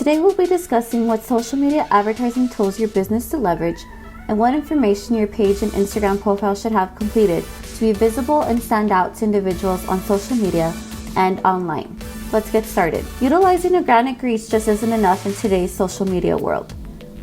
Today we'll be discussing what social media advertising tools your business to leverage and what information your page and Instagram profile should have completed to be visible and stand out to individuals on social media and online. Let's get started. Utilizing organic reach just isn't enough in today's social media world.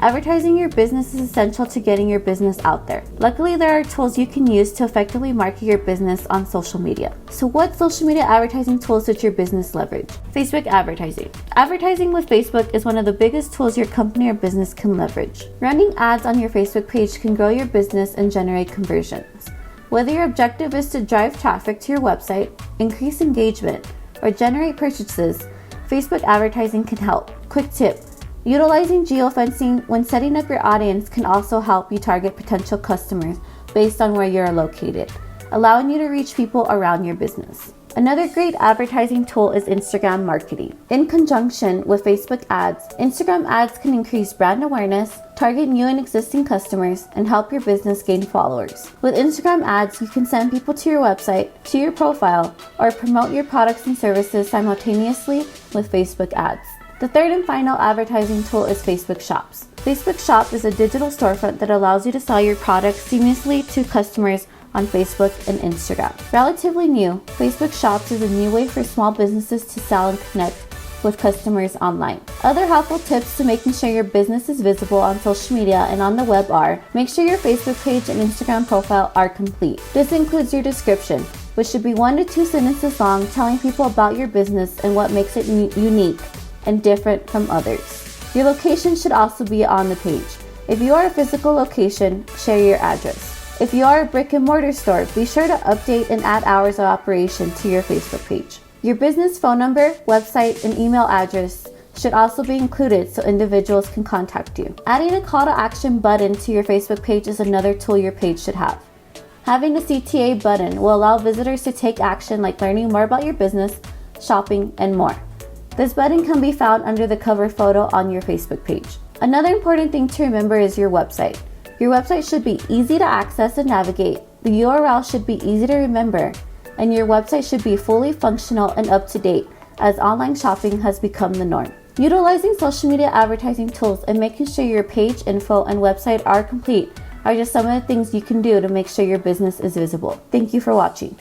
Advertising your business is essential to getting your business out there. Luckily, there are tools you can use to effectively market your business on social media. So what social media advertising tools does your business leverage? Facebook advertising. Advertising with Facebook is one of the biggest tools your company or business can leverage. Running ads on your Facebook page can grow your business and generate conversions. Whether your objective is to drive traffic to your website, increase engagement, or generate purchases, Facebook advertising can help. Quick tip. Utilizing geofencing when setting up your audience can also help you target potential customers based on where you are located, allowing you to reach people around your business. Another great advertising tool is Instagram marketing. In conjunction with Facebook ads, Instagram ads can increase brand awareness, target new and existing customers, and help your business gain followers. With Instagram ads, you can send people to your website, to your profile, or promote your products and services simultaneously with Facebook ads. The third and final advertising tool is Facebook Shops. Facebook Shop is a digital storefront that allows you to sell your products seamlessly to customers on Facebook and Instagram. Relatively new, Facebook Shops is a new way for small businesses to sell and connect with customers online. Other helpful tips to making sure your business is visible on social media and on the web are: make sure your Facebook page and Instagram profile are complete. This includes your description, which should be 1 to 2 sentences long, telling people about your business and what makes it unique and different from others. Your location should also be on the page. If you are a physical location, share your address. If you are a brick and mortar store, be sure to update and add hours of operation to your Facebook page. Your business phone number, website, and email address should also be included so individuals can contact you. Adding a call to action button to your Facebook page is another tool your page should have. Having a CTA button will allow visitors to take action, like learning more about your business, shopping, and more. This button can be found under the cover photo on your Facebook page. Another important thing to remember is your website. Your website should be easy to access and navigate, the URL should be easy to remember, and your website should be fully functional and up to date, as online shopping has become the norm. Utilizing social media advertising tools and making sure your page info and website are complete are just some of the things you can do to make sure your business is visible. Thank you for watching.